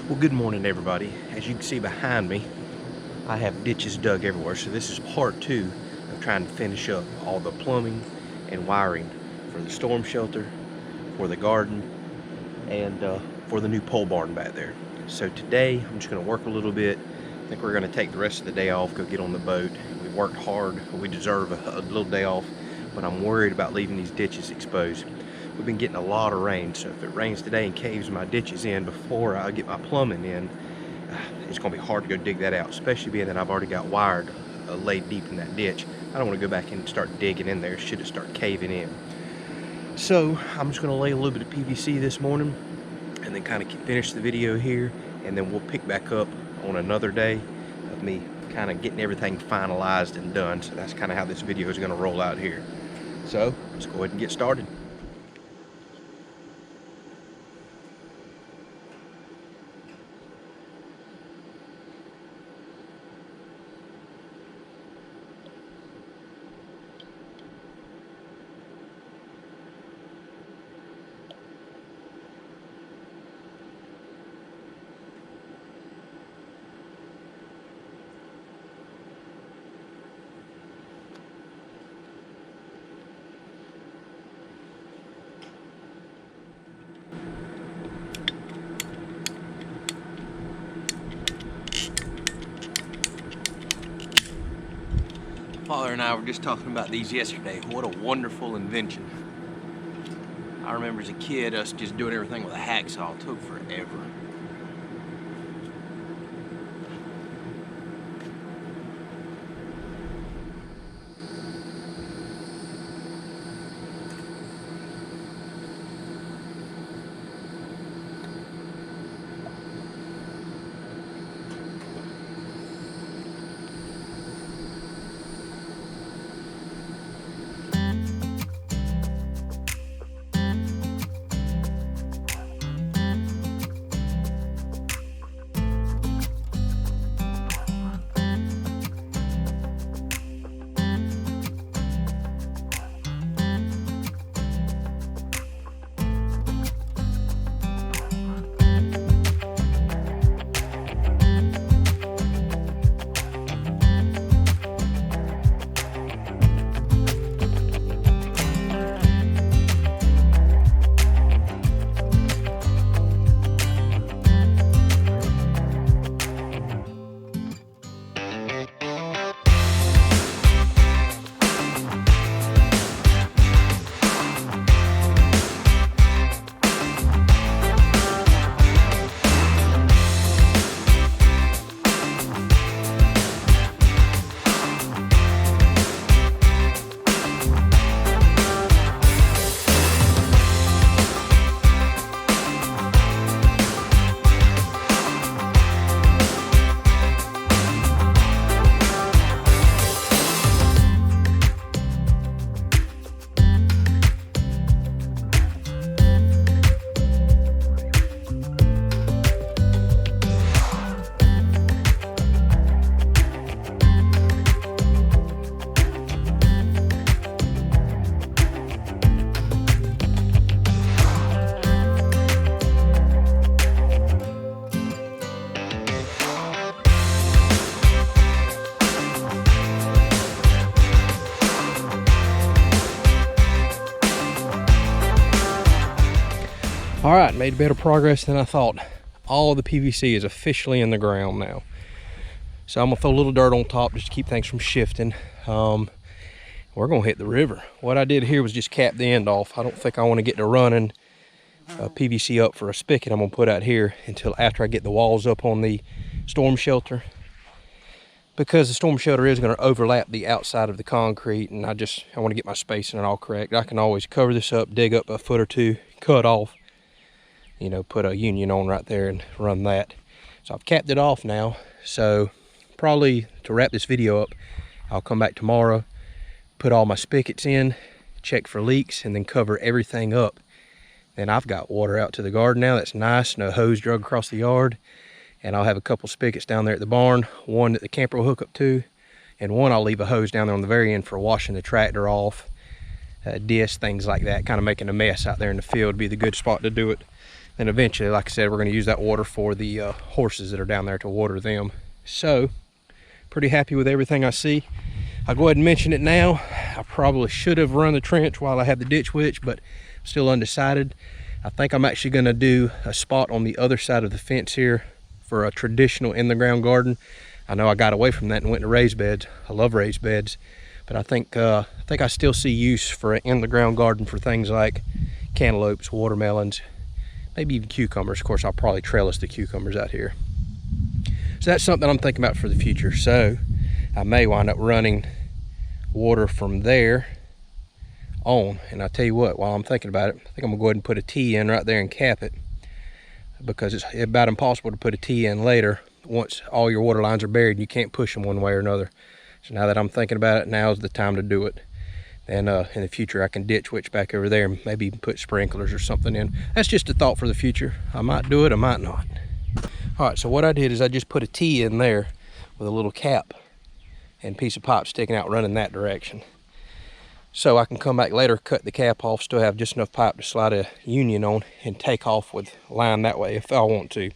Well, good morning, everybody. As you can see behind me, I have ditches dug everywhere. So this is part 2 of trying to finish up all the plumbing and wiring for the storm shelter, for the garden, and for the new pole barn back there. So today, I'm just gonna work a little bit. I think we're gonna take the rest of the day off, go get on the boat. We worked hard, we deserve a little day off, but I'm worried about leaving these ditches exposed. We've been getting a lot of rain, so if it rains today and caves my ditches in before I get my plumbing in, it's gonna be hard to go dig that out, especially being that I've already got wired laid deep in that ditch. I don't wanna go back and start digging in there should it start caving in. So I'm just gonna lay a little bit of PVC this morning and then kind of finish the video here, and then we'll pick back up on another day of me kind of getting everything finalized and done. So that's kind of how this video is gonna roll out here. So let's go ahead and get started. Father and I were just talking about these yesterday. What a wonderful invention. I remember as a kid us just doing everything with a hacksaw. It took forever. All right, made better progress than I thought. All of the PVC is officially in the ground now. So I'm gonna throw a little dirt on top just to keep things from shifting. We're gonna hit the river. What I did here was just cap the end off. I don't think I wanna get to running PVC up for a spigot I'm gonna put out here until after I get the walls up on the storm shelter. Because the storm shelter is gonna overlap the outside of the concrete, and I wanna get my spacing all correct. I can always cover this up, dig up a foot or two, cut off, you know, put a union on right there and run that. So I've capped it off now. So probably to wrap this video up, I'll come back tomorrow, put all my spigots in, check for leaks, and then cover everything up. Then I've got water out to the garden now. That's nice. No hose drug across the yard. And I'll have a couple spigots down there at the barn, one that the camper will hook up to, and one I'll leave a hose down there on the very end for washing the tractor off, disc, things like that, kind of making a mess out there in the field would be the good spot to do it. And eventually, like I said, we're going to use that water for the horses that are down there to water them. So, pretty happy with everything I see. I'll go ahead and mention it now. I probably should have run the trench while I had the ditch witch, but I'm still undecided. I think I'm actually going to do a spot on the other side of the fence here for a traditional in-the-ground garden. I know I got away from that and went to raised beds. I love raised beds, but I think I still see use for an in-the-ground garden for things like cantaloupes, watermelons, maybe even cucumbers. Of course, I'll probably trellis the cucumbers out here. So that's something I'm thinking about for the future. So I may wind up running water from there on. And I tell you what, while I'm thinking about it, I think I'm gonna go ahead and put a T in right there and cap it, because it's about impossible to put a T in later once all your water lines are buried and you can't push them one way or another. So now that I'm thinking about it, now's the time to do it. And in the future, I can ditch witch back over there and maybe even put sprinklers or something in. That's just a thought for the future. I might do it, I might not. All right, so what I did is I just put a T in there with a little cap and piece of pipe sticking out running that direction. So I can come back later, cut the cap off, still have just enough pipe to slide a union on and take off with line that way if I want to.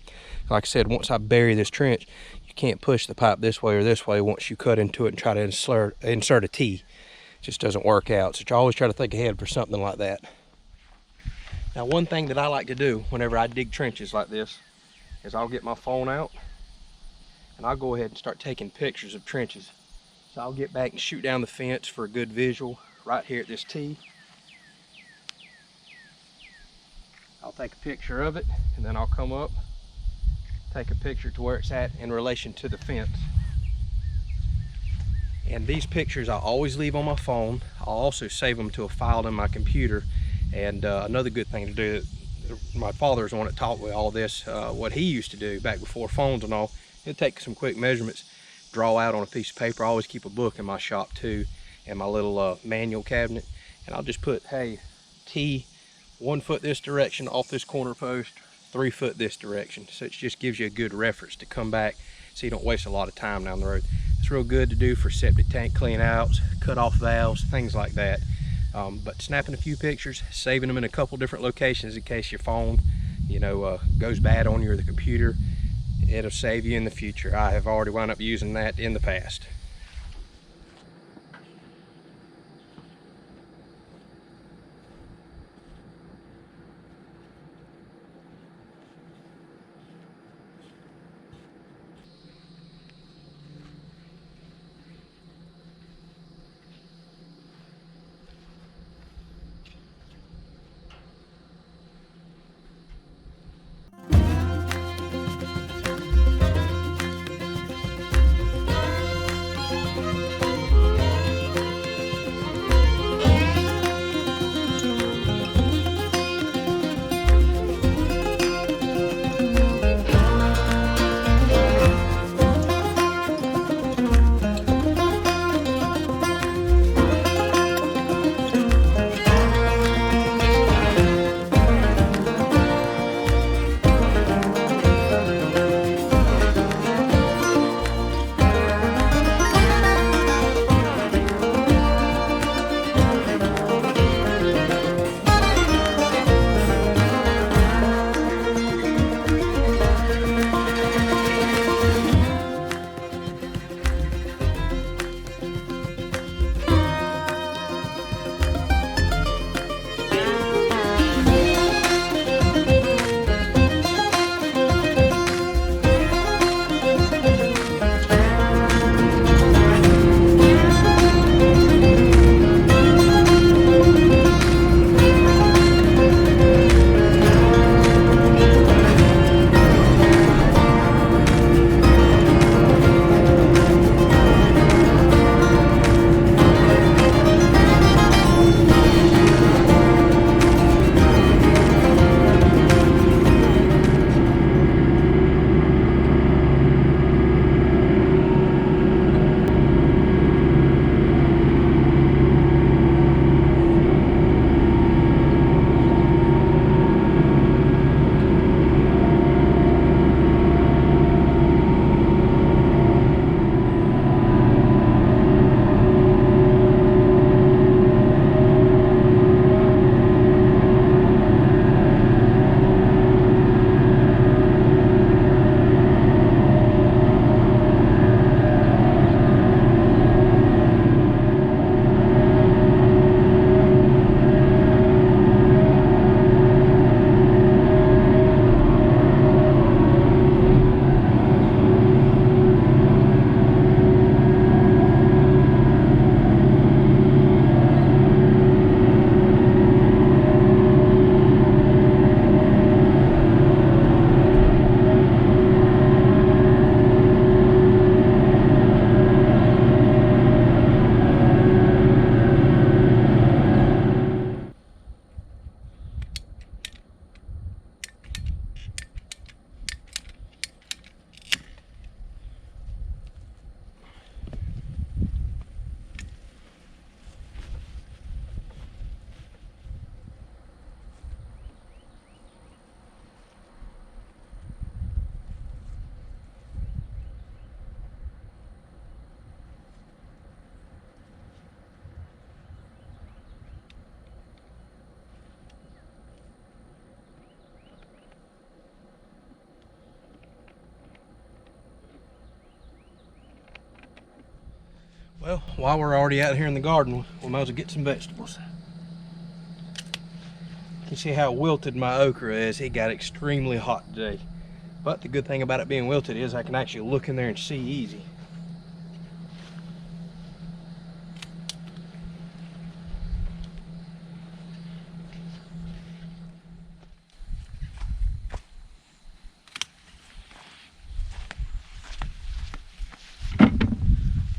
Like I said, once I bury this trench, you can't push the pipe this way or this way once you cut into it and try to insert a T. Just doesn't work out. So you always try to think ahead for something like that. Now, one thing that I like to do whenever I dig trenches like this is I'll get my phone out and I'll go ahead and start taking pictures of trenches. So I'll get back and shoot down the fence for a good visual right here at this T. I'll take a picture of it and then I'll come up, take a picture to where it's at in relation to the fence. And these pictures I'll always leave on my phone. I'll also save them to a file in my computer. And another good thing to do, my father's the one that taught me all this, what he used to do back before phones and all, he'd take some quick measurements, draw out on a piece of paper. I always keep a book in my shop too, in my little manual cabinet. And I'll just put, hey, T, 1 foot this direction off this corner post, 3 foot this direction. So it just gives you a good reference to come back so you don't waste a lot of time down the road. It's real good to do for septic tank clean outs, cut off valves, things like that. But snapping a few pictures, saving them in a couple different locations in case your phone, goes bad on you or the computer, it'll save you in the future. I have already wound up using that in the past. Well, while we're already out here in the garden, we might as well get some vegetables. You can see how wilted my okra is. It got extremely hot today. But the good thing about it being wilted is I can actually look in there and see easy.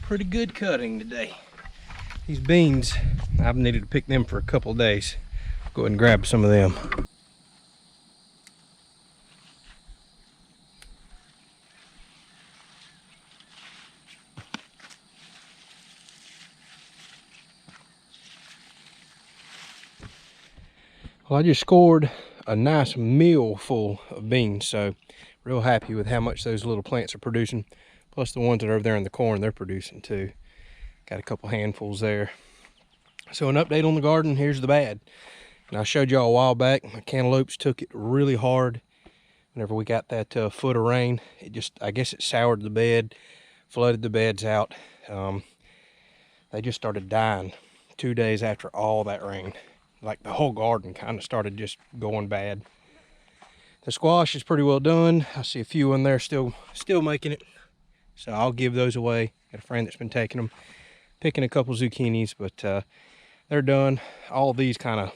Pretty good cutting today. These beans, I've needed to pick them for a couple of days. Go ahead and grab some of them. Well, I just scored a nice meal full of beans, so real happy with how much those little plants are producing. Plus the ones that are over there in the corn, they're producing too. Got a couple handfuls there. So an update on the garden, here's the bad. And I showed y'all a while back, my cantaloupes took it really hard. Whenever we got that foot of rain, it just, I guess it soured the bed, flooded the beds out. They just started dying 2 days after all that rain. Like the whole garden kind of started just going bad. The squash is pretty well done. I see a few in there still making it. So I'll give those away. Got a friend that's been taking them. Picking a couple zucchinis, but they're done. All of these kind of,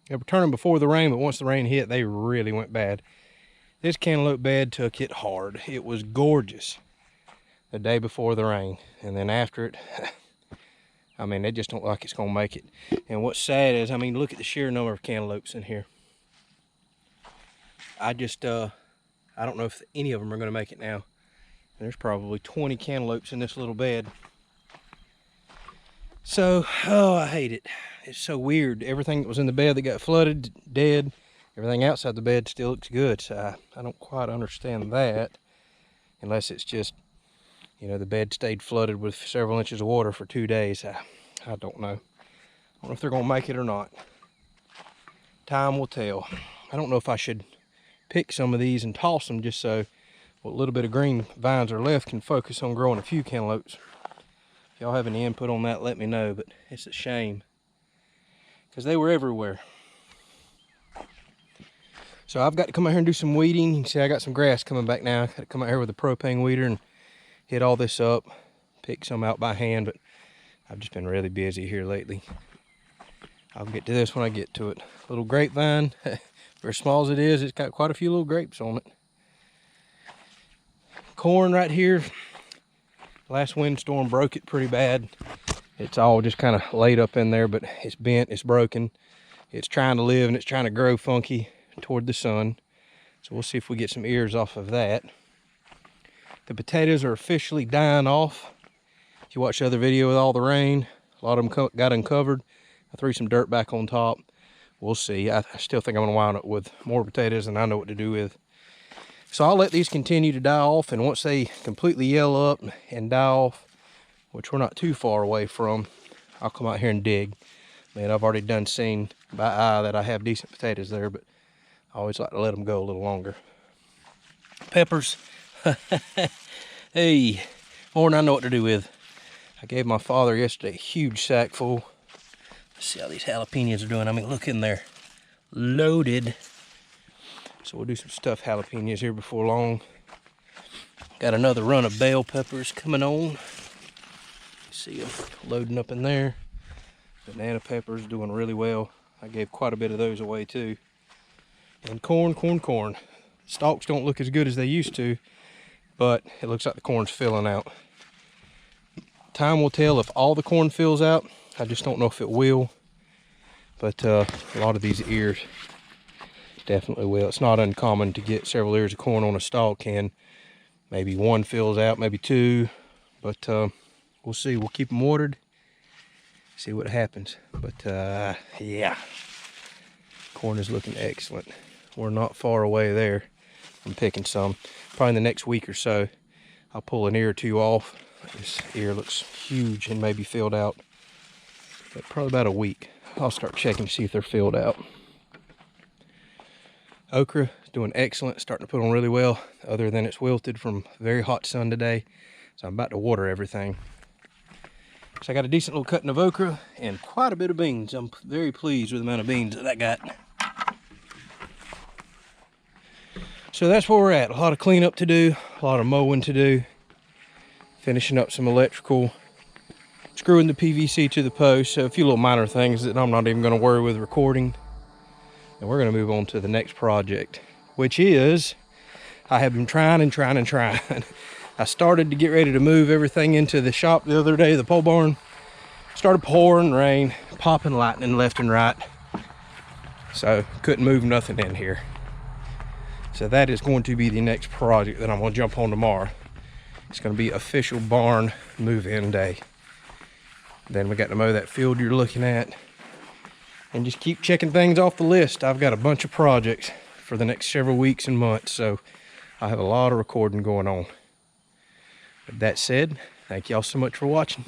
they were turning before the rain, but once the rain hit, they really went bad. This cantaloupe bed took it hard. It was gorgeous the day before the rain. And then after it, I mean, they just don't look like it's gonna make it. And what's sad is, I mean, look at the sheer number of cantaloupes in here. I don't know if any of them are gonna make it now. There's probably 20 cantaloupes in this little bed. So, oh, I hate it. It's so weird. Everything that was in the bed that got flooded, dead. Everything outside the bed still looks good. So I don't quite understand that. Unless it's just, you know, the bed stayed flooded with several inches of water for 2 days. I don't know. I don't know if they're going to make it or not. Time will tell. I don't know if I should pick some of these and toss them just so what little bit of green vines are left can focus on growing a few cantaloupes. If y'all have any input on that, let me know, but it's a shame because they were everywhere. So I've got to come out here and do some weeding. You can see I got some grass coming back now. I got to come out here with a propane weeder and hit all this up, pick some out by hand, but I've just been really busy here lately. I'll get to this when I get to it. Little grapevine, for as small as it is, it's got quite a few little grapes on it. Corn right here. Last windstorm broke it pretty bad. It's all just kind of laid up in there, but it's bent, it's broken. It's trying to live and it's trying to grow funky toward the sun. So we'll see if we get some ears off of that. The potatoes are officially dying off. If you watch the other video with all the rain, a lot of them got uncovered. I threw some dirt back on top. We'll see. I still think I'm gonna wind up with more potatoes than I know what to do with. So I'll let these continue to die off, and once they completely yellow up and die off, which we're not too far away from, I'll come out here and dig. Man, I've already done seen by eye that I have decent potatoes there, but I always like to let them go a little longer. Peppers, hey, more than I know what to do with. I gave my father yesterday a huge sack full. Let's see how these jalapenos are doing. I mean, look in there, loaded. So we'll do some stuffed jalapenos here before long. Got another run of bell peppers coming on. See them loading up in there. Banana peppers doing really well. I gave quite a bit of those away too. And corn. Stalks don't look as good as they used to, but it looks like the corn's filling out. Time will tell if all the corn fills out. I just don't know if it will. But a lot of these ears definitely will. It's not uncommon to get several ears of corn on a stalk, and maybe one fills out, maybe two, but we'll see. We'll keep them watered, see what happens. But yeah, corn is looking excellent. We're not far away there from picking some. Probably in the next week or so, I'll pull an ear or two off. This ear looks huge and maybe filled out, but probably about a week. I'll start checking to see if they're filled out. Okra is doing excellent, starting to put on really well, other than it's wilted from very hot sun today. So I'm about to water everything. So I got a decent little cutting of okra and quite a bit of beans. I'm very pleased with the amount of beans that I got. So that's where we're at. A lot of cleanup to do, a lot of mowing to do, finishing up some electrical, screwing the PVC to the post. So a few little minor things that I'm not even going to worry with recording. And we're going to move on to the next project, which is, I have been trying. I started to get ready to move everything into the shop the other day, the pole barn. Started pouring rain, popping lightning left and right. So couldn't move nothing in here. So that is going to be the next project that I'm going to jump on tomorrow. It's going to be official barn move-in day. Then we got to mow that field you're looking at. And just keep checking things off the list. I've got a bunch of projects for the next several weeks and months. So I have a lot of recording going on. With that said, thank y'all so much for watching.